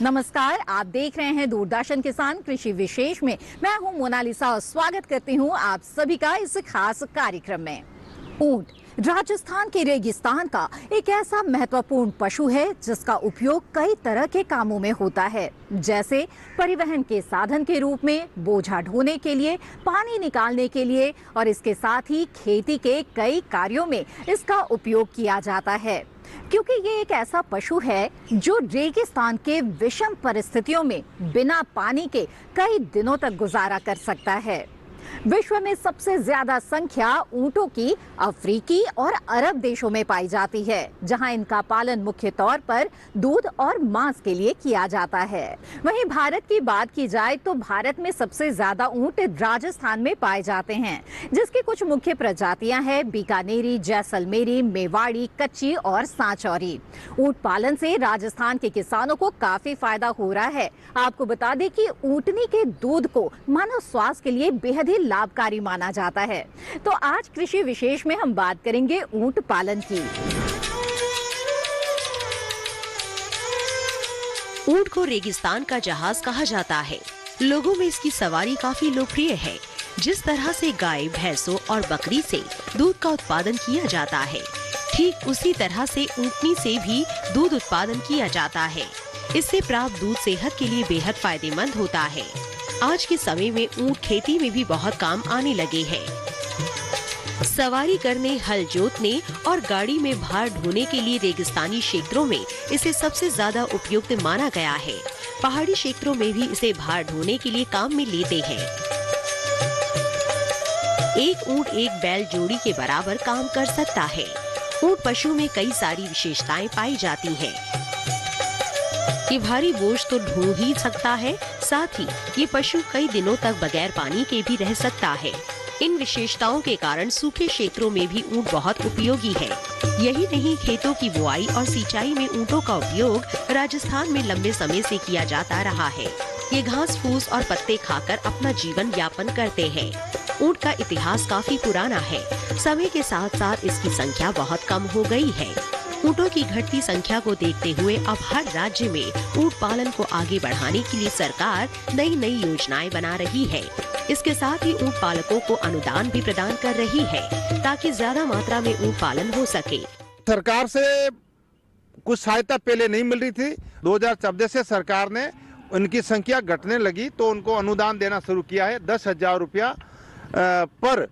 नमस्कार, आप देख रहे हैं दूरदर्शन किसान कृषि विशेष में। मैं हूं मोनालिसा और स्वागत करती हूं आप सभी का इस खास कार्यक्रम में। ऊंट राजस्थान के रेगिस्तान का एक ऐसा महत्वपूर्ण पशु है जिसका उपयोग कई तरह के कामों में होता है, जैसे परिवहन के साधन के रूप में, बोझा ढोने के लिए, पानी निकालने के लिए और इसके साथ ही खेती के कई कार्यों में इसका उपयोग किया जाता है। क्योंकि ये एक ऐसा पशु है जो रेगिस्तान के विषम परिस्थितियों में बिना पानी के कई दिनों तक गुजारा कर सकता है। विश्व में सबसे ज्यादा संख्या ऊंटों की अफ्रीकी और अरब देशों में पाई जाती है, जहां इनका पालन मुख्य तौर पर दूध और मांस के लिए किया जाता है। वहीं भारत की बात की जाए तो भारत में सबसे ज्यादा ऊंट राजस्थान में पाए जाते हैं, जिसकी कुछ मुख्य प्रजातियां हैं बीकानेरी, जैसलमेरी, मेवाड़ी, कच्ची और सांचौरी। ऊंट पालन से राजस्थान के किसानों को काफी फायदा हो रहा है। आपको बता दें कि ऊंटनी के दूध को मानव स्वास्थ्य के लिए बेहद ही लाभकारी माना जाता है। तो आज कृषि विशेष में हम बात करेंगे ऊंट पालन की। ऊंट को रेगिस्तान का जहाज कहा जाता है। लोगों में इसकी सवारी काफी लोकप्रिय है। जिस तरह से गाय, भैंसों और बकरी से दूध का उत्पादन किया जाता है, ठीक उसी तरह से ऊंटनी से भी दूध उत्पादन किया जाता है। इससे प्राप्त दूध सेहत के लिए बेहद फायदेमंद होता है। आज के समय में ऊंट खेती में भी बहुत काम आने लगे हैं। सवारी करने, हल जोतने और गाड़ी में भार ढोने के लिए रेगिस्तानी क्षेत्रों में इसे सबसे ज्यादा उपयुक्त माना गया है। पहाड़ी क्षेत्रों में भी इसे भार ढोने के लिए काम में लेते हैं। एक ऊंट एक बैल जोड़ी के बराबर काम कर सकता है। ऊंट पशु में कई सारी विशेषताएं पाई जाती हैं। ये भारी बोझ तो ढो ही सकता है, साथ ही ये पशु कई दिनों तक बगैर पानी के भी रह सकता है। इन विशेषताओं के कारण सूखे क्षेत्रों में भी ऊंट बहुत उपयोगी है। यही नहीं, खेतों की बुआई और सिंचाई में ऊंटों का उपयोग राजस्थान में लंबे समय से किया जाता रहा है। ये घास फूस और पत्ते खाकर अपना जीवन यापन करते हैं। ऊंट का इतिहास काफी पुराना है। समय के साथ साथ इसकी संख्या बहुत कम हो गई है। ऊंटों की घटती संख्या को देखते हुए अब हर राज्य में ऊंट पालन को आगे बढ़ाने के लिए सरकार नई नई योजनाएं बना रही है। इसके साथ ही ऊंट पालकों को अनुदान भी प्रदान कर रही है, ताकि ज्यादा मात्रा में ऊंट पालन हो सके। सरकार से कुछ सहायता पहले नहीं मिल रही थी। 2014 से सरकार ने उनकी संख्या घटने लगी तो उनको अनुदान देना शुरू किया है। 10,000 रुपया पर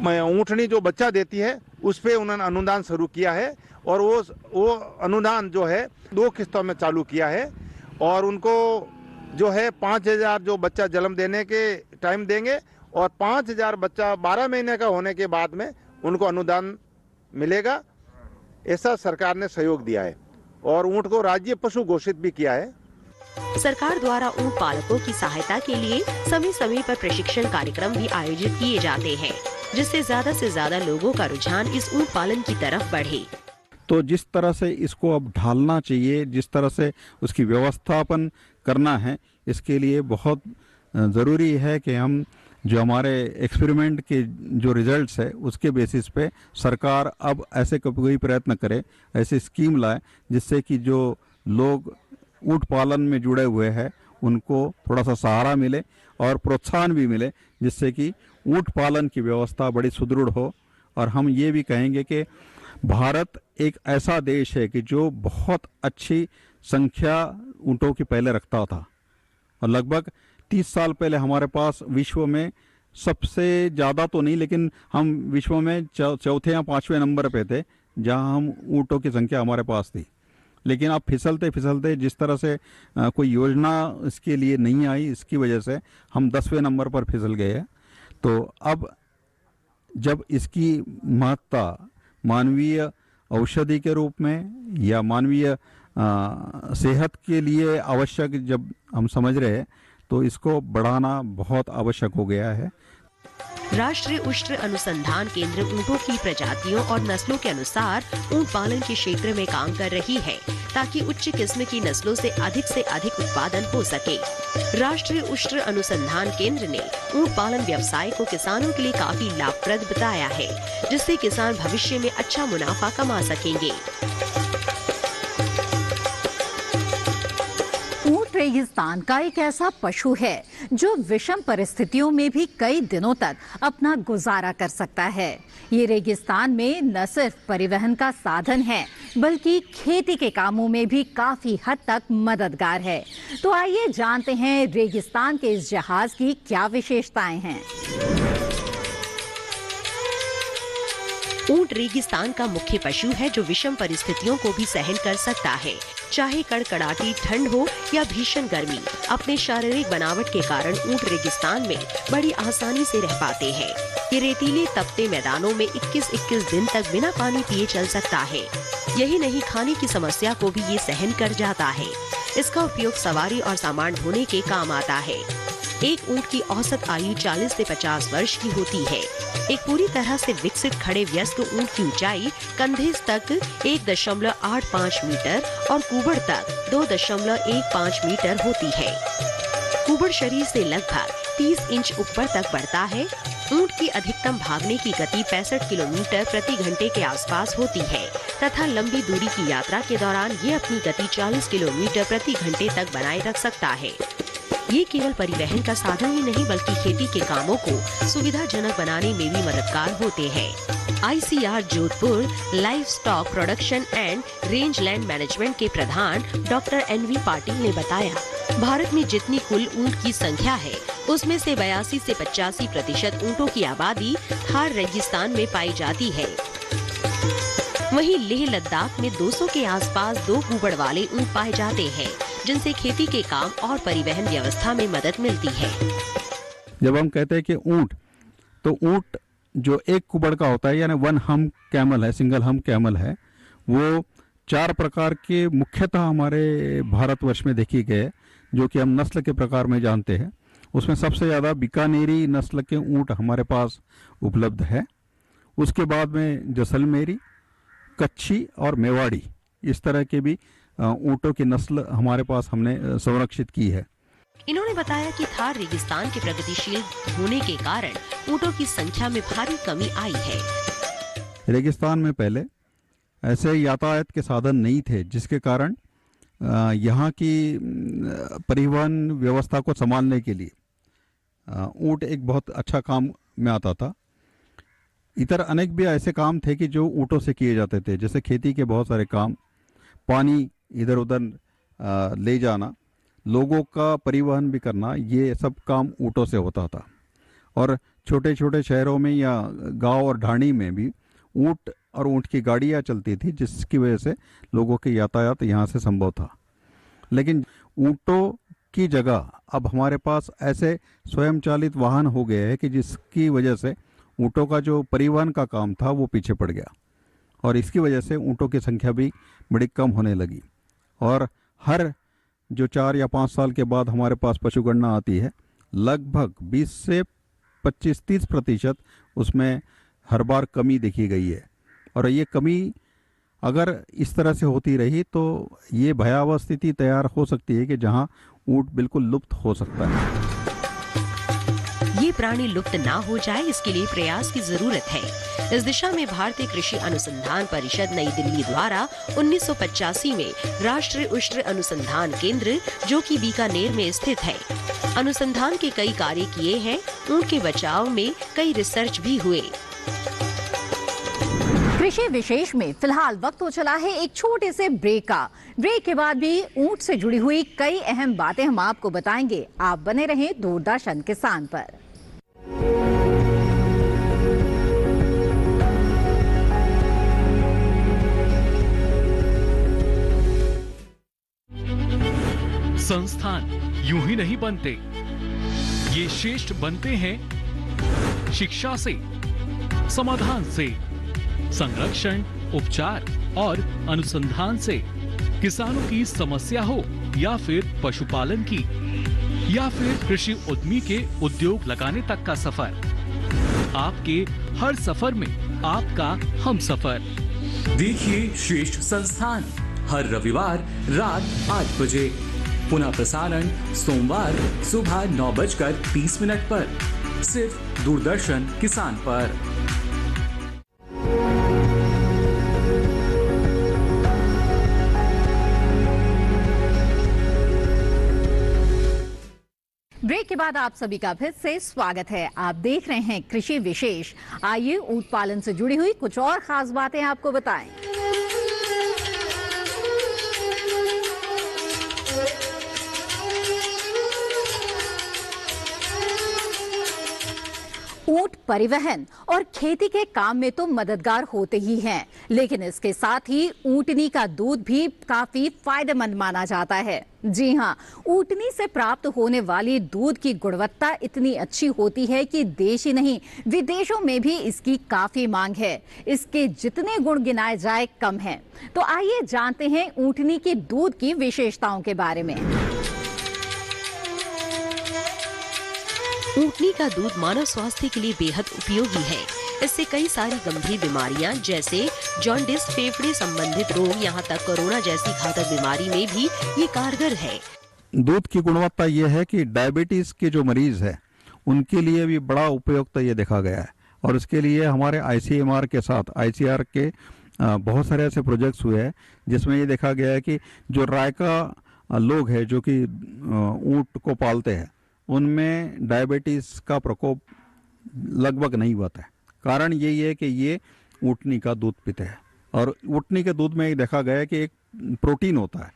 ऊँटनी जो बच्चा देती है उस पे उन्होंने अनुदान शुरू किया है। और वो अनुदान जो है 2 किस्तों में चालू किया है। और उनको जो है 5,000 जो बच्चा जन्म देने के टाइम देंगे और 5,000 बच्चा 12 महीने का होने के बाद में उनको अनुदान मिलेगा। ऐसा सरकार ने सहयोग दिया है और ऊंट को राज्य पशु घोषित भी किया है। सरकार द्वारा ऊंट पालकों की सहायता के लिए समय समय पर प्रशिक्षण कार्यक्रम भी आयोजित किए जाते हैं, जिससे से ज्यादा लोगों का रुझान इस ऊंट पालन की तरफ बढ़े। तो जिस तरह से इसको अब ढालना चाहिए, जिस तरह से उसकी व्यवस्थापन करना है, इसके लिए बहुत ज़रूरी है कि हम जो हमारे एक्सपेरिमेंट के जो रिजल्ट्स है उसके बेसिस पे सरकार अब ऐसे कोई प्रयत्न करे, ऐसी स्कीम लाए जिससे कि जो लोग ऊंट पालन में जुड़े हुए हैं उनको थोड़ा सा सहारा मिले और प्रोत्साहन भी मिले, जिससे कि ऊंट पालन की व्यवस्था बड़ी सुदृढ़ हो। और हम ये भी कहेंगे कि भारत एक ऐसा देश है कि जो बहुत अच्छी संख्या ऊंटों की पहले रखता था और लगभग 30 साल पहले हमारे पास विश्व में सबसे ज़्यादा तो नहीं, लेकिन हम विश्व में चौथे या 5वें नंबर पे थे जहां हम ऊंटों की संख्या हमारे पास थी। लेकिन अब फिसलते फिसलते जिस तरह से कोई योजना इसके लिए नहीं आई, इसकी वजह से हम 10वें नंबर पर फिसल गए हैं। तो अब जब इसकी महत्ता मानवीय औषधि के रूप में या मानवीय सेहत के लिए आवश्यक जब हम समझ रहे हैं, तो इसको बढ़ाना बहुत आवश्यक हो गया है। राष्ट्रीय उष्ण अनुसंधान केंद्र ऊंटों की प्रजातियों और नस्लों के अनुसार ऊंट पालन के क्षेत्र में काम कर रही है, ताकि उच्च किस्म की नस्लों से अधिक उत्पादन हो सके। राष्ट्रीय उष्ण अनुसंधान केंद्र ने ऊंट पालन व्यवसाय को किसानों के लिए काफी लाभप्रद बताया है, जिससे किसान भविष्य में अच्छा मुनाफा कमा सकेंगे। ऊंट रेगिस्तान का एक ऐसा पशु है जो विषम परिस्थितियों में भी कई दिनों तक अपना गुजारा कर सकता है। ये रेगिस्तान में न सिर्फ परिवहन का साधन है बल्कि खेती के कामों में भी काफी हद तक मददगार है। तो आइए जानते हैं रेगिस्तान के इस जहाज की क्या विशेषताएं हैं। ऊंट रेगिस्तान का मुख्य पशु है जो विषम परिस्थितियों को भी सहन कर सकता है, चाहे कड़कड़ाती ठंड हो या भीषण गर्मी। अपने शारीरिक बनावट के कारण ऊंट रेगिस्तान में बड़ी आसानी से रह पाते हैं। ये रेतीले तपते मैदानों में 21-21 दिन तक बिना पानी पिए चल सकता है। यही नहीं, खाने की समस्या को भी ये सहन कर जाता है। इसका उपयोग सवारी और सामान ढोने के काम आता है। एक ऊंट की औसत आयु 40 से 50 वर्ष की होती है। एक पूरी तरह से विकसित खड़े वयस्क ऊंट की ऊंचाई कंधे तक 1.85 मीटर और कुबड़ तक 2.15 मीटर होती है। कुबड़ शरीर से लगभग 30 इंच ऊपर तक बढ़ता है। ऊंट की अधिकतम भागने की गति 65 किलोमीटर प्रति घंटे के आसपास होती है तथा लंबी दूरी की यात्रा के दौरान ये अपनी गति 40 किलोमीटर प्रति घंटे तक बनाए रख सकता है। ये केवल परिवहन का साधन ही नहीं बल्कि खेती के कामों को सुविधाजनक बनाने में भी मददगार होते हैं। ICR Jodhpur livestock production and range land management के प्रधान डॉक्टर NV पाटिल ने बताया, भारत में जितनी कुल ऊंट की संख्या है उसमें से 82 से 85% ऊंटों की आबादी थार रेगिस्तान में पाई जाती है। वहीं लेह लद्दाख में 200 के आसपास 2 कुबड़ वाले ऊंट पाए जाते हैं जिनसे खेती के काम और परिवहन व्यवस्था में मदद मिलती है। जब हम कहते हैं कि ऊंट, तो ऊंट जो एक कुबड़ का होता है यानी वन हम कैमल है, सिंगल हम कैमल है, वो 4 प्रकार के मुख्यतः हमारे भारतवर्ष में देखी गए जो कि हम नस्ल के प्रकार में जानते हैं। उसमें सबसे ज़्यादा बीकानेरी नस्ल के ऊंट हमारे पास उपलब्ध है। उसके बाद में जैसलमेरी, कच्छी और मेवाड़ी, इस तरह के भी ऊंटों की नस्ल हमारे पास हमने संरक्षित की है। इन्होंने बताया कि थार रेगिस्तान के प्रगतिशील होने के कारण ऊंटों की संख्या में भारी कमी आई है। रेगिस्तान में पहले ऐसे यातायात के साधन नहीं थे जिसके कारण यहाँ की परिवहन व्यवस्था को संभालने के लिए ऊंट एक बहुत अच्छा काम में आता था। इतर अनेक भी ऐसे काम थे कि जो ऊंटों से किए जाते थे, जैसे खेती के बहुत सारे काम, पानी इधर उधर ले जाना, लोगों का परिवहन भी करना, ये सब काम ऊंटों से होता था। और छोटे छोटे शहरों में या गांव और ढाणी में भी ऊंट और ऊंट की गाड़ियां चलती थी जिसकी वजह से लोगों के यातायात यहाँ से संभव था। लेकिन ऊंटों की जगह अब हमारे पास ऐसे स्वयं चालित वाहन हो गए हैं कि जिसकी वजह से ऊंटों का जो परिवहन का काम था वो पीछे पड़ गया और इसकी वजह से ऊंटों की संख्या भी बड़ी कम होने लगी। और हर जो 4 या 5 साल के बाद हमारे पास पशुगणना आती है, लगभग 20 से 25-30% उसमें हर बार कमी देखी गई है। और ये कमी अगर इस तरह से होती रही तो ये भयावह स्थिति तैयार हो सकती है कि जहां ऊंट बिल्कुल लुप्त हो सकता है। ये प्राणी लुप्त ना हो जाए, इसके लिए प्रयास की जरूरत है। इस दिशा में भारतीय कृषि अनुसंधान परिषद नई दिल्ली द्वारा 1985 में राष्ट्रीय उष्ण अनुसंधान केंद्र जो कि बीकानेर में स्थित है, अनुसंधान के कई कार्य किए हैं। ऊंट के बचाव में कई रिसर्च भी हुए। कृषि विशेष में फिलहाल वक्त हो चला है एक छोटे से ब्रेक का। ब्रेक के बाद भी ऊंट से जुड़ी हुई कई अहम बातें हम आपको बताएंगे। आप बने रहें दूरदर्शन किसान पर। संस्थान यूं ही नहीं बनते, ये श्रेष्ठ बनते हैं शिक्षा से, समाधान से, संरक्षण, उपचार और अनुसंधान से। किसानों की समस्या हो या फिर पशुपालन की या फिर कृषि उद्यमी के उद्योग लगाने तक का सफर, आपके हर सफर में आपका हम सफर। देखिए श्रेष्ठ संस्थान हर रविवार रात 8 बजे, पुनः प्रसारण सोमवार सुबह 9:30 पर, सिर्फ दूरदर्शन किसान पर। ब्रेक के बाद आप सभी का फिर से स्वागत है। आप देख रहे हैं कृषि विशेष। आइए ऊंट पालन से जुड़ी हुई कुछ और खास बातें आपको बताएं। ऊंट परिवहन और खेती के काम में तो मददगार होते ही हैं, लेकिन इसके साथ ही ऊंटनी का दूध भी काफी फायदेमंद माना जाता है। जी हाँ, ऊंटनी से प्राप्त होने वाली दूध की गुणवत्ता इतनी अच्छी होती है कि देश ही नहीं विदेशों में भी इसकी काफी मांग है। इसके जितने गुण गिनाए जाए कम है। तो आइए जानते हैं ऊंटनी के दूध की विशेषताओं के बारे में। ऊंटनी का दूध मानव स्वास्थ्य के लिए बेहद उपयोगी है। इससे कई सारी गंभीर बीमारियां जैसे जॉन्डिस, फेफड़े संबंधित रोग, यहाँ तक कोरोना जैसी घातक बीमारी में भी ये कारगर है। दूध की गुणवत्ता ये है कि डायबिटीज के जो मरीज है उनके लिए भी बड़ा उपयुक्त ये देखा गया है। और इसके लिए हमारे ICMR के साथ ICR के बहुत सारे ऐसे प्रोजेक्ट्स हुए हैं जिसमें ये देखा गया है कि जो रायका लोग हैं जो कि ऊंट को पालते हैं उनमें डायबिटीज का प्रकोप लगभग नहीं होता है। कारण यही है कि ये ऊंटनी का दूध पीते हैं। और ऊंटनी के दूध में देखा गया है कि एक प्रोटीन होता है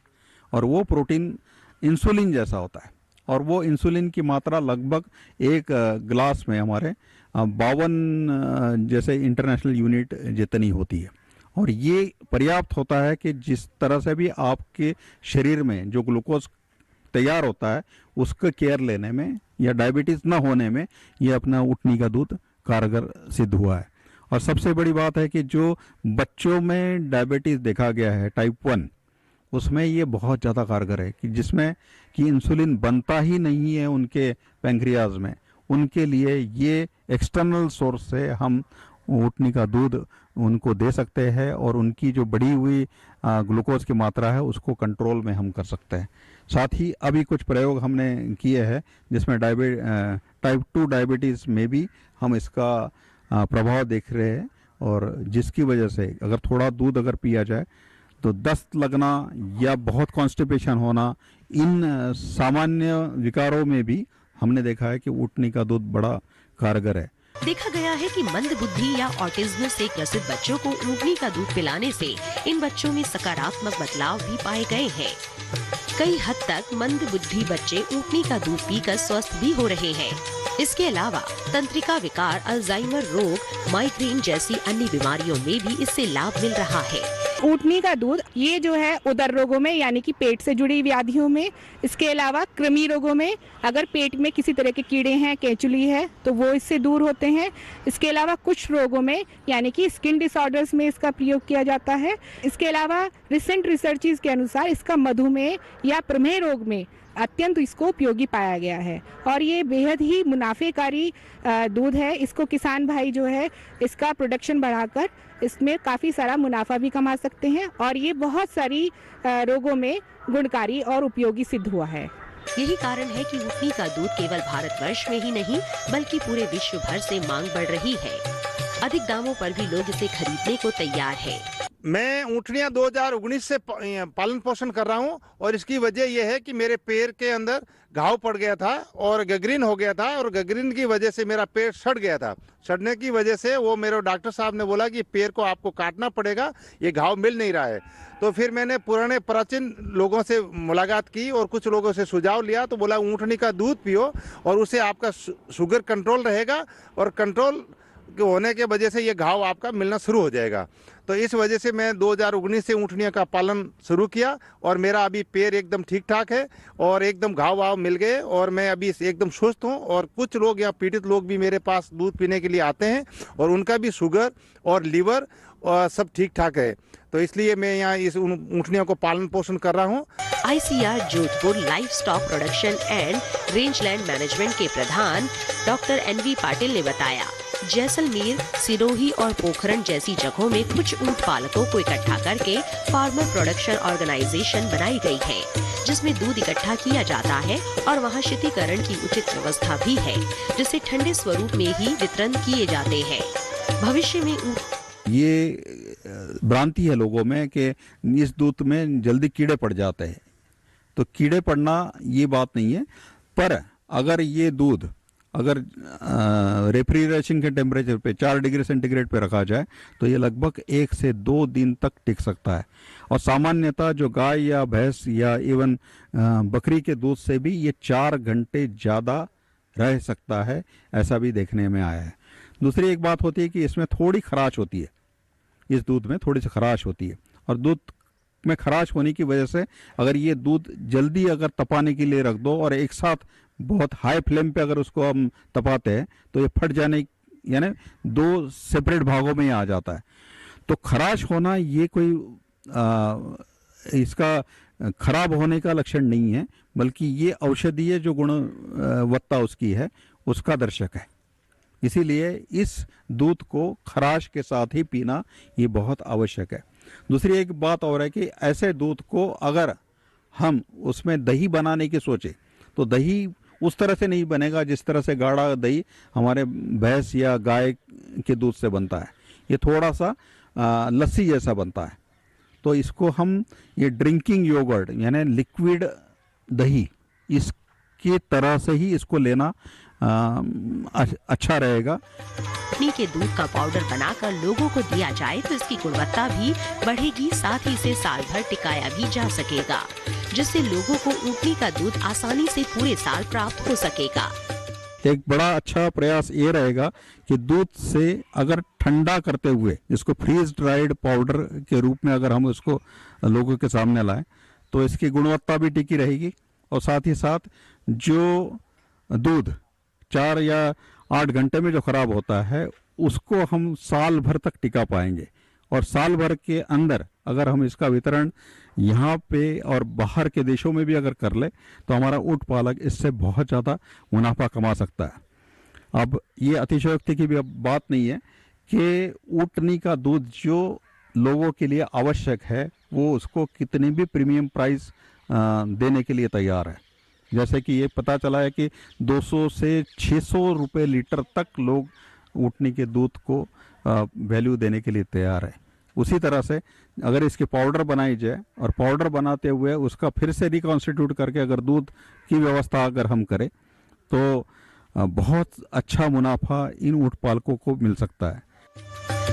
और वो प्रोटीन इंसुलिन जैसा होता है। और वो इंसुलिन की मात्रा लगभग एक ग्लास में हमारे 52 जैसे इंटरनेशनल यूनिट जितनी होती है। और ये पर्याप्त होता है कि जिस तरह से भी आपके शरीर में जो ग्लूकोज तैयार होता है उसका केयर लेने में या डायबिटीज न होने में ये अपना ऊंटनी का दूध कारगर सिद्ध हुआ है। और सबसे बड़ी बात है कि जो बच्चों में डायबिटीज देखा गया है टाइप 1, उसमें ये बहुत ज़्यादा कारगर है कि जिसमें कि इंसुलिन बनता ही नहीं है उनके पैंक्रियाज में, उनके लिए ये एक्सटर्नल सोर्स से हम ऊंटनी का दूध उनको दे सकते हैं और उनकी जो बढ़ी हुई ग्लूकोज की मात्रा है उसको कंट्रोल में हम कर सकते हैं। साथ ही अभी कुछ प्रयोग हमने किए हैं जिसमें टाइप 2 डायबिटीज़ में भी हम इसका प्रभाव देख रहे हैं। और जिसकी वजह से अगर थोड़ा दूध अगर पिया जाए तो दस्त लगना या बहुत कॉन्स्टिपेशन होना, इन सामान्य विकारों में भी हमने देखा है कि ऊंटनी का दूध बड़ा कारगर है। देखा गया है कि मंद बुद्धि या ऑटिज्म से ग्रसित बच्चों को ऊंटनी का दूध पिलाने से इन बच्चों में सकारात्मक बदलाव भी पाए गए हैं। कई हद तक मंद बुद्धि बच्चे ऊंटनी का दूध पीकर स्वस्थ भी हो रहे हैं। इसके अलावा तंत्रिका विकार, अल्जाइमर रोग, माइग्रेन जैसी अन्य बीमारियों में भी इससे लाभ मिल रहा है। ऊंटनी का दूध ये जो है उदर रोगों में यानी कि पेट से जुड़ी व्याधियों में, इसके अलावा कृमि रोगों में, अगर पेट में किसी तरह के कीड़े हैं, केंचुली है, तो वो इससे दूर होते हैं। इसके अलावा कुछ रोगों में यानी कि स्किन डिसऑर्डर्स में इसका प्रयोग किया जाता है। इसके अलावा रिसेंट रिसर्चेस के अनुसार इसका मधुमेह या प्रमेह रोग में अत्यंत इसको उपयोगी पाया गया है। और ये बेहद ही मुनाफेकारी दूध है। इसको किसान भाई जो है इसका प्रोडक्शन बढ़ाकर इसमें काफ़ी सारा मुनाफा भी कमा सकते हैं और ये बहुत सारी रोगों में गुणकारी और उपयोगी सिद्ध हुआ है। यही कारण है कि ऊंटनी का दूध केवल भारतवर्ष में ही नहीं बल्कि पूरे विश्व भर से मांग बढ़ रही है। अधिक दामों पर भी लोग इसे खरीदने को तैयार है। मैं ऊँटनियाँ 2019 से पालन पोषण कर रहा हूँ और इसकी वजह यह है कि मेरे पैर के अंदर घाव पड़ गया था और गैंग्रीन हो गया था और गैंग्रीन की वजह से मेरा पैर सड़ गया था। सड़ने की वजह से वो मेरे डॉक्टर साहब ने बोला कि पैर को आपको काटना पड़ेगा, ये घाव मिल नहीं रहा है। तो फिर मैंने पुराने प्राचीन लोगों से मुलाकात की और कुछ लोगों से सुझाव लिया तो बोला ऊँटनी का दूध पियो और उससे आपका शुगर कंट्रोल रहेगा और कंट्रोल होने के वजह से ये घाव आपका मिलना शुरू हो जाएगा। तो इस वजह से मैं 2019 से ऊँटनियों का पालन शुरू किया और मेरा अभी पैर एकदम ठीक ठाक है और एकदम घाव वाव मिल गए और मैं अभी एकदम स्वस्थ हूँ। और कुछ लोग या पीड़ित लोग भी मेरे पास दूध पीने के लिए आते हैं और उनका भी शुगर और लीवर और सब ठीक ठाक है। तो इसलिए मैं यहाँ इस ऊँटनियों को पालन पोषण कर रहा हूँ। ICR Jodhpur livestock production and rangeland management के प्रधान डॉक्टर NV पाटिल ने बताया, जैसलमेर, सिरोही और पोखरण जैसी जगहों में कुछ ऊंट पालकों को इकट्ठा करके फार्मर प्रोडक्शन ऑर्गेनाइजेशन बनाई गई है, जिसमें दूध इकट्ठा किया जाता है और वहां शीतीकरण की उचित व्यवस्था भी है, जिसे ठंडे स्वरूप में ही वितरण किए जाते हैं। भविष्य में ये भ्रांति है लोगों में कि इस दूध में जल्दी कीड़े पड़ जाते हैं, तो कीड़े पड़ना ये बात नहीं है। पर अगर ये दूध अगर रेफ्रिजरेशन के टेम्परेचर पे 4 डिग्री सेंटीग्रेड पे रखा जाए तो ये लगभग 1 से 2 दिन तक टिक सकता है। और सामान्यतः जो गाय या भैंस या इवन बकरी के दूध से भी ये 4 घंटे ज़्यादा रह सकता है, ऐसा भी देखने में आया है। दूसरी एक बात होती है कि इसमें थोड़ी खराश होती है, इस दूध में थोड़ी सी खराश होती है, और दूध में खराश होने की वजह से अगर ये दूध जल्दी अगर तपाने के लिए रख दो और एक साथ बहुत हाई फ्लेम पे अगर उसको हम तपाते हैं तो ये फट जाने यानी 2 सेपरेट भागों में ही आ जाता है। तो खराश होना ये कोई इसका खराब होने का लक्षण नहीं है, बल्कि ये औषधीय जो गुणवत्ता उसकी है उसका दर्शक है। इसीलिए इस दूध को खराश के साथ ही पीना ये बहुत आवश्यक है। दूसरी एक बात और है कि ऐसे दूध को अगर हम उसमें दही बनाने की सोचे तो दही उस तरह से नहीं बनेगा जिस तरह से गाढ़ा दही हमारे भैंस या गाय के दूध से बनता है। ये थोड़ा सा लस्सी जैसा बनता है। तो इसको हम ये ड्रिंकिंग योगर्ट यानी लिक्विड दही इसकी तरह से ही इसको लेना अच्छा रहेगा। कंपनी के दूध का पाउडर बनाकर लोगों को दिया जाए तो इसकी गुणवत्ता भी बढ़ेगी, साथ ही इसे साल भर टिकाया भी जा सकेगा, जिससे लोगों को ऊँटनी का दूध आसानी से पूरे साल प्राप्त हो सकेगा। एक बड़ा अच्छा प्रयास ये रहेगा कि दूध से अगर ठंडा करते हुए इसको फ्रीज ड्राइड पाउडर के रूप में अगर हम उसको लोगों के सामने लाएं तो इसकी गुणवत्ता भी टिकी रहेगी, और साथ ही साथ जो दूध 4 या 8 घंटे में जो खराब होता है उसको हम साल भर तक टिका पाएंगे। और साल भर के अंदर अगर हम इसका वितरण यहाँ पे और बाहर के देशों में भी अगर कर ले तो हमारा ऊँट पालक इससे बहुत ज़्यादा मुनाफा कमा सकता है। अब ये अतिशयोक्ति की भी अब बात नहीं है कि ऊँटनी का दूध जो लोगों के लिए आवश्यक है वो उसको कितने भी प्रीमियम प्राइस देने के लिए तैयार है। जैसे कि ये पता चला है कि 200 से 600 रुपये लीटर तक लोग ऊँटनी के दूध को वैल्यू देने के लिए तैयार है। उसी तरह से अगर इसके पाउडर बनाई जाए और पाउडर बनाते हुए उसका फिर से रिकॉन्स्टिट्यूट करके अगर दूध की व्यवस्था अगर हम करें तो बहुत अच्छा मुनाफा इन ऊँट पालकों को मिल सकता है।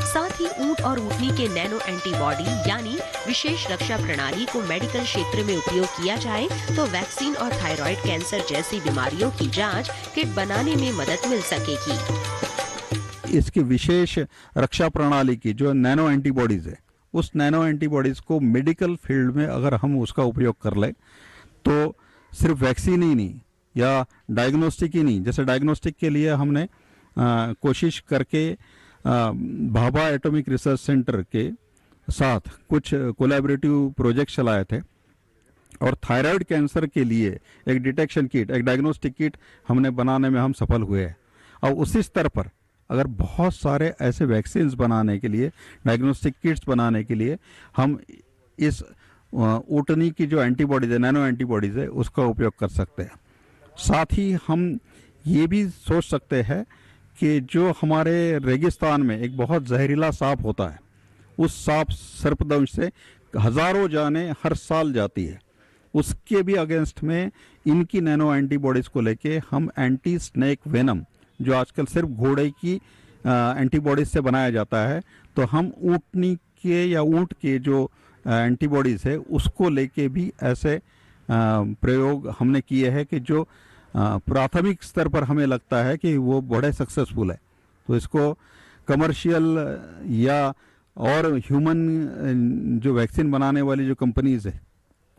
साथ ही ऊँट और ऊँटनी के नैनो एंटीबॉडी यानी विशेष रक्षा प्रणाली को मेडिकल क्षेत्र में उपयोग किया जाए तो वैक्सीन और थायराइड कैंसर जैसी बीमारियों की जांच किट बनाने में मदद मिल सकेगी। इसकी विशेष रक्षा प्रणाली की जो नैनो एंटीबॉडीज है, उस नैनो एंटीबॉडीज को मेडिकल फील्ड में अगर हम उसका उपयोग कर ले तो सिर्फ वैक्सीन ही नहीं या डायग्नोस्टिक ही नहीं, जैसे डायग्नोस्टिक के लिए हमने कोशिश करके भाभा एटॉमिक रिसर्च सेंटर के साथ कुछ कोलैबोरेटिव प्रोजेक्ट चलाए थे, और थायराइड कैंसर के लिए एक डिटेक्शन किट, एक डायग्नोस्टिक किट हमने बनाने में हम सफल हुए हैं। और उसी स्तर पर अगर बहुत सारे ऐसे वैक्सीन्स बनाने के लिए, डायग्नोस्टिक किट्स बनाने के लिए हम इस ऊँटनी की जो एंटीबॉडीज है, नैनो एंटीबॉडीज है, उसका उपयोग कर सकते हैं। साथ ही हम ये भी सोच सकते हैं कि जो हमारे रेगिस्तान में एक बहुत जहरीला सांप होता है, उस सांप सर्पदंश से हजारों जानें हर साल जाती है, उसके भी अगेंस्ट में इनकी नैनो एंटीबॉडीज को लेके हम एंटी स्नेक वेनम जो आजकल सिर्फ घोड़े की एंटीबॉडीज से बनाया जाता है, तो हम ऊँटनी के या ऊँट के जो एंटीबॉडीज है उसको लेके भी ऐसे प्रयोग हमने किए हैं कि जो प्राथमिक स्तर पर हमें लगता है कि वो बड़े सक्सेसफुल है। तो इसको कमर्शियल या और ह्यूमन जो वैक्सीन बनाने वाली जो कंपनीज है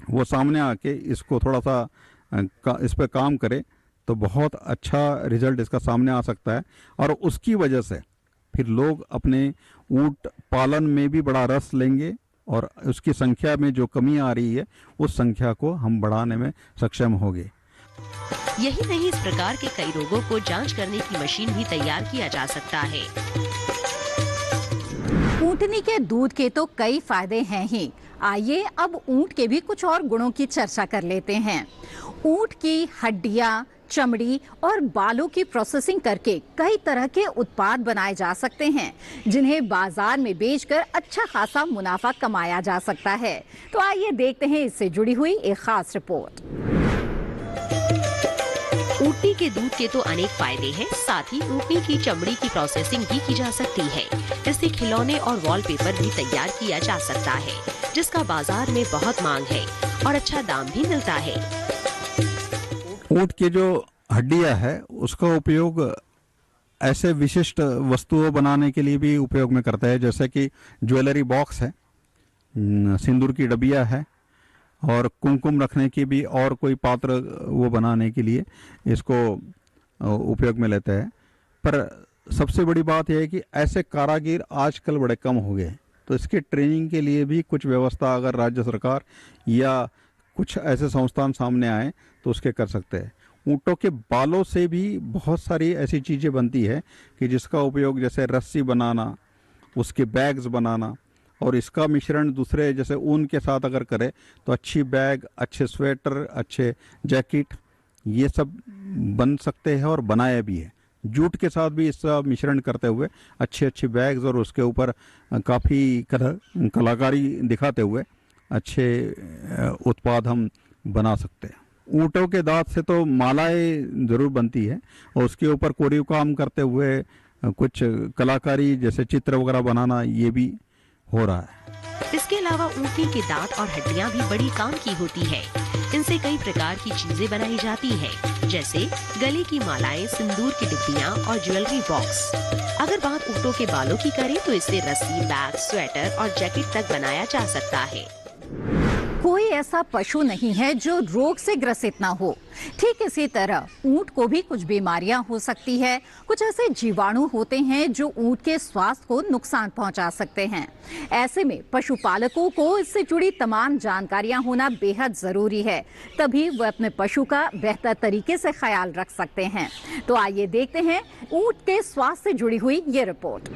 वो सामने आके इसको थोड़ा सा इस पर काम करे तो बहुत अच्छा रिजल्ट इसका सामने आ सकता है, और उसकी वजह से फिर लोग अपने ऊँट पालन में भी बड़ा रस लेंगे और उसकी संख्या में जो कमी आ रही है उस संख्या को हम बढ़ाने में सक्षम होंगे। यही नहीं, इस प्रकार के कई रोगों को जांच करने की मशीन भी तैयार किया जा सकता है। ऊँटनी के दूध के तो कई फायदे हैं ही, आइए अब ऊँट के भी कुछ और गुणों की चर्चा कर लेते हैं। ऊँट की हड्डियां, चमड़ी और बालों की प्रोसेसिंग करके कई तरह के उत्पाद बनाए जा सकते हैं, जिन्हें बाजार में बेचकर अच्छा खासा मुनाफा कमाया जा सकता है। तो आइए देखते हैं इससे जुड़ी हुई एक खास रिपोर्ट। ऊँटनी के दूध के तो अनेक फायदे हैं, साथ ही ऊँटनी की चमड़ी की प्रोसेसिंग भी की जा सकती है। इससे खिलौने और वॉलपेपर भी तैयार किया जा सकता है, जिसका बाजार में बहुत मांग है और अच्छा दाम भी मिलता है। ऊँट की जो हड्डियां है उसका उपयोग ऐसे विशिष्ट वस्तुओं बनाने के लिए भी उपयोग में करता है, जैसे कि ज्वेलरी बॉक्स है, सिंदूर की डबिया है और कुमकुम रखने की भी और कोई पात्र वो बनाने के लिए इसको उपयोग में लेते हैं। पर सबसे बड़ी बात यह है कि ऐसे कारागिर आजकल बड़े कम हो गए, तो इसके ट्रेनिंग के लिए भी कुछ व्यवस्था अगर राज्य सरकार या कुछ ऐसे संस्थान सामने आए तो उसके कर सकते हैं। ऊँटों के बालों से भी बहुत सारी ऐसी चीज़ें बनती है कि जिसका उपयोग जैसे रस्सी बनाना, उसके बैग्स बनाना, और इसका मिश्रण दूसरे जैसे ऊन के साथ अगर करे तो अच्छी बैग, अच्छे स्वेटर, अच्छे जैकेट ये सब बन सकते हैं और बनाया भी है। जूट के साथ भी इसका मिश्रण करते हुए अच्छे अच्छे बैग्स और उसके ऊपर काफ़ी कलाकारी दिखाते हुए अच्छे उत्पाद हम बना सकते हैं। ऊँटों के दांत से तो मालाएं ज़रूर बनती है और उसके ऊपर कोरीव काम करते हुए कुछ कलाकारी जैसे चित्र वगैरह बनाना ये भी हो रहा है। इसके अलावा ऊँटनी के दांत और हड्डियां भी बड़ी काम की होती है। इनसे कई प्रकार की चीजें बनाई जाती हैं, जैसे गले की मालाएं, सिंदूर की डिब्बियां और ज्वेलरी बॉक्स। अगर बात ऊँटों के बालों की करें तो इससे रस्सी, बैग, स्वेटर और जैकेट तक बनाया जा सकता है। कोई ऐसा पशु नहीं है जो रोग से ग्रसित ना हो। ठीक इसी तरह ऊंट को भी कुछ बीमारियां हो सकती है। कुछ ऐसे जीवाणु होते हैं जो ऊंट के स्वास्थ्य को नुकसान पहुंचा सकते हैं। ऐसे में पशुपालकों को इससे जुड़ी तमाम जानकारियां होना बेहद जरूरी है, तभी वह अपने पशु का बेहतर तरीके से ख्याल रख सकते हैं। तो आइए देखते हैं ऊंट के स्वास्थ्य से जुड़ी हुई ये रिपोर्ट।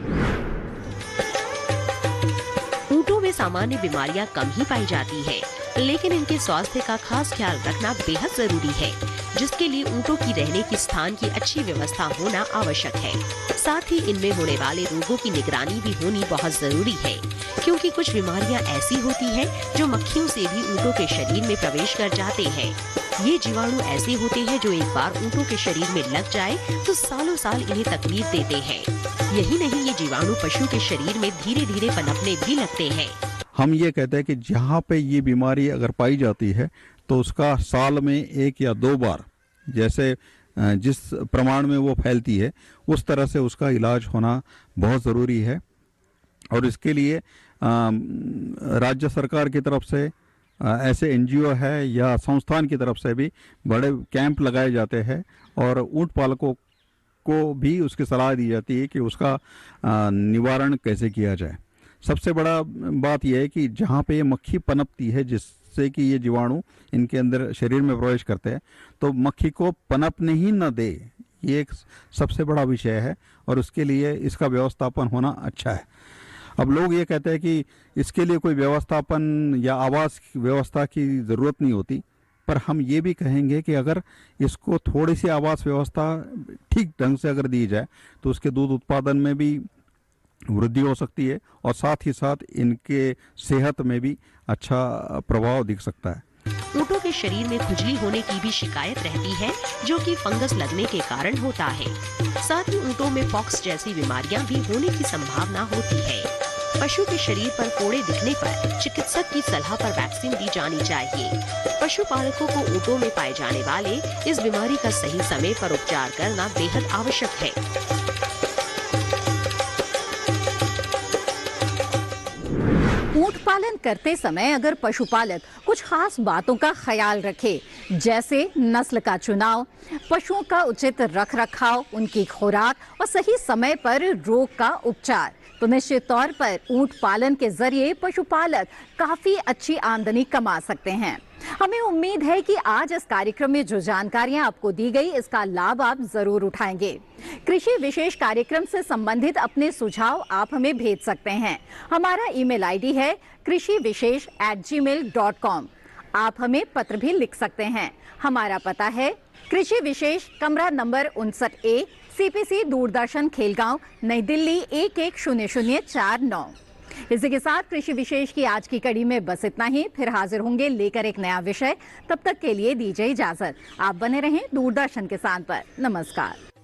ऊँटों में सामान्य बीमारियां कम ही पाई जाती है, लेकिन इनके स्वास्थ्य का खास ख्याल रखना बेहद जरूरी है, जिसके लिए ऊँटों की रहने की स्थान की अच्छी व्यवस्था होना आवश्यक है। साथ ही इनमें होने वाले रोगों की निगरानी भी होनी बहुत जरूरी है, क्योंकि कुछ बीमारियां ऐसी होती हैं जो मक्खियों से भी ऊँटों के शरीर में प्रवेश कर जाते हैं। ये जीवाणु ऐसे होते हैं जो एक बार ऊँटों के शरीर में लग जाए तो सालों साल इन्हें तकलीफ देते हैं। यही नहीं, ये जीवाणु पशु के शरीर में धीरे धीरे पनपने भी लगते हैं। हम ये कहते हैं कि जहाँ पे ये बीमारी अगर पाई जाती है तो उसका साल में 1 या 2 बार, जैसे जिस प्रमाण में वो फैलती है उस तरह से उसका इलाज होना बहुत ज़रूरी है। और इसके लिए राज्य सरकार की तरफ से ऐसे एनजीओ है या संस्थान की तरफ से भी बड़े कैंप लगाए जाते हैं और ऊँट पालकों को भी उसकी सलाह दी जाती है कि उसका निवारण कैसे किया जाए। सबसे बड़ा बात यह है कि जहाँ पे ये मक्खी पनपती है, जिससे कि ये जीवाणु इनके अंदर शरीर में प्रवेश करते हैं, तो मक्खी को पनपने ही न दे, ये एक सबसे बड़ा विषय है और उसके लिए इसका व्यवस्थापन होना अच्छा है। अब लोग ये कहते हैं कि इसके लिए कोई व्यवस्थापन या आवास व्यवस्था की ज़रूरत नहीं होती, पर हम ये भी कहेंगे कि अगर इसको थोड़ी सी आवास व्यवस्था ठीक ढंग से अगर दी जाए तो उसके दूध उत्पादन में भी वृद्धि हो सकती है और साथ ही साथ इनके सेहत में भी अच्छा प्रभाव दिख सकता है। ऊँटों के शरीर में खुजली होने की भी शिकायत रहती है, जो कि फंगस लगने के कारण होता है। साथ ही ऊँटों में पॉक्स जैसी बीमारियां भी होने की संभावना होती है। पशु के शरीर पर फोड़े दिखने पर चिकित्सक की सलाह पर वैक्सीन दी जानी चाहिए। पशुपालकों को ऊँटों में पाए जाने वाले इस बीमारी का सही समय पर उपचार करना बेहद आवश्यक है। ऊंट पालन करते समय अगर पशुपालक कुछ खास बातों का ख्याल रखे, जैसे नस्ल का चुनाव, पशुओं का उचित रख रखाव, उनकी खुराक और सही समय पर रोग का उपचार, तो निश्चित तौर पर ऊंट पालन के जरिए पशुपालक काफी अच्छी आमदनी कमा सकते हैं। हमें उम्मीद है कि आज इस कार्यक्रम में जो जानकारियां आपको दी गई, इसका लाभ आप जरूर उठाएंगे। कृषि विशेष कार्यक्रम से संबंधित अपने सुझाव आप हमें भेज सकते हैं। हमारा ईमेल आईडी है krishivishesh@gmail.com। आप हमें पत्र भी लिख सकते हैं। हमारा पता है कृषि विशेष, कमरा number 59A, CPC Doordarshan Khelgaon, नई दिल्ली 110049। इसी के साथ कृषि विशेष की आज की कड़ी में बस इतना ही। फिर हाजिर होंगे लेकर एक नया विषय। तब तक के लिए दीजिए इजाजत। आप बने रहें दूरदर्शन किसान पर। नमस्कार।